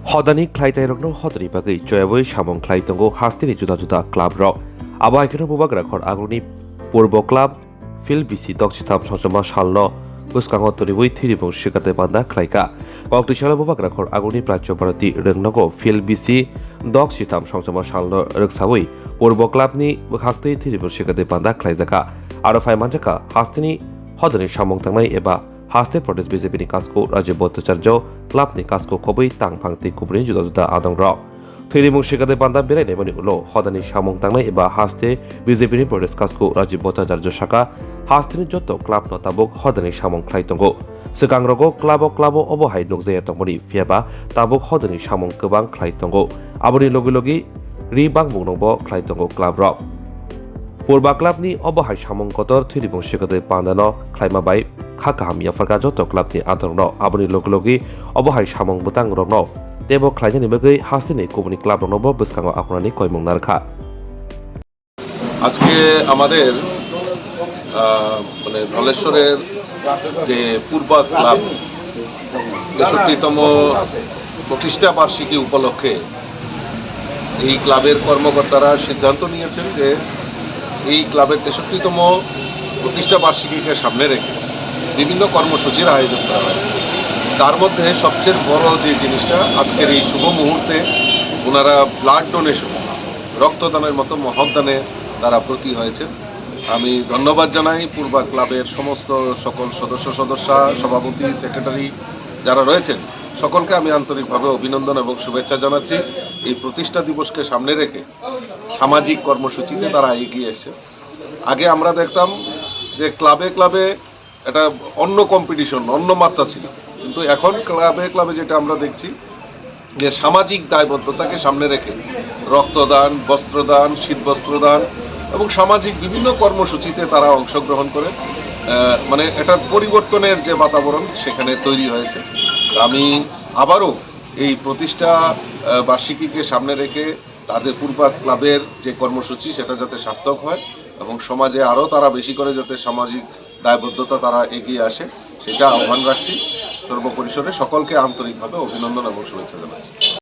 Hodani Klaitairogno Hodri Bagi Joyaway Shamong Klaitongo Hastini Juda Juda Club Rock Abaikino Bubagrakor Aguni Purbo Club Phil BC Doxitam Sonsama Shalno Buskango Toriwi Tiribong Shikate Banda Klaika Kogtishala Bubagrakor Aguni Placho Barati Rengnogo Phil BC Doxitam Sonsama Shalno Rexawi Purbo Club Ni Bukhakti Tiribong Shikate Banda Klaizaka Arafai Manjaka Hastini Hodani Shamong Tangai Eba Haste Protes BJP ni kasko Rajiv Bhattacharya club ni kasko khobui tangphangti kubrin juda juda adong rok thiri mungshikade banda berai nebani ulo hodani samung tangnai eba haste BJP ni Protes kasko Rajiv Bhattacharya shaka haste ni joto club no tabuk hodani samung khlaitongo sikangrogo klabo obohai nukjaya tongmani fiaba tabuk hodani samung kobang khlaitongo aboni logi ribang bungnobo khlaitongo club rok Purba club ni obohai samung kotor thiri mungshikade banda no khlaima bai Khakaham Yafarka Joto Club ni Adorno Aboni Logi Obohai Samong Butang Rogno Debo Klaijani Bagi Hastini Kubuni Club Ronobo Buskango Akunani Koimong Narka আজকে আমাদের মানে ধলেশ্বরের যে পূর্বা club ৬৩তম প্রতিষ্ঠা বার্ষিকী উপলক্ষে এই ক্লাবের কর্মকর্তারা সিদ্ধান্ত নিয়েছেন যে এই ক্লাবের ৬৩তম প্রতিষ্ঠা বার্ষিকীকে সামনে রেখে বিভিন্ন কর্মসূচির আয়োজন করা হয়েছে তার মধ্যে সবচেয়ে বড় যে জিনিসটা আজকের এই শুভ মুহূর্তে ওনারা ব্লাড ডোনেশন রক্তদানের মতো মহৎদানে তারা প্রতি হয়েছে আমি ধন্যবাদ জানাই পূর্বা ক্লাবের সমস্ত সকল সদস্যা সভাপতি সেক্রেটারি যারা রয়েছেন সকলকে আমি আন্তরিকভাবে অভিনন্দন এবং শুভেচ্ছা জানাচ্ছি এই প্রতিষ্ঠা দিবসকে সামনে রেখে সামাজিক কর্মসূচিতে তারা এগিয়ে এসেছে আগে আমরা দেখতাম যে ক্লাবে এটা অন্য কম্পিটিশন অন্য মাত্রা ছিল কিন্তু এখন ক্লাবে যেটা আমরা দেখছি যে সামাজিক দায়বদ্ধতাকে সামনে রেখে রক্তদান বস্ত্রদান শীতবস্ত্রদান এবং সামাজিক বিভিন্ন কর্মসূচিতে তারা অংশগ্রহণ করে মানে এটার পরিবর্তনের যে বাতাবরণ সেখানে তৈরি হয়েছে আমি আবারও এই প্রতিষ্ঠা বার্ষিকীকে সামনে রেখে তাদের পূর্বা ক্লাবের যে কর্মসূচি সেটা যাতে সার্থক হয় এবং সমাজে আরও তারা বেশি করে যাতে সামাজিক দায়বদ্ধতা তারা এগিয়ে আসে সেটা আহ্বান রাখছি সর্বপরিসরে সকলকে আন্তরিকভাবে অভিনন্দন এবং শুভেচ্ছা জানাচ্ছি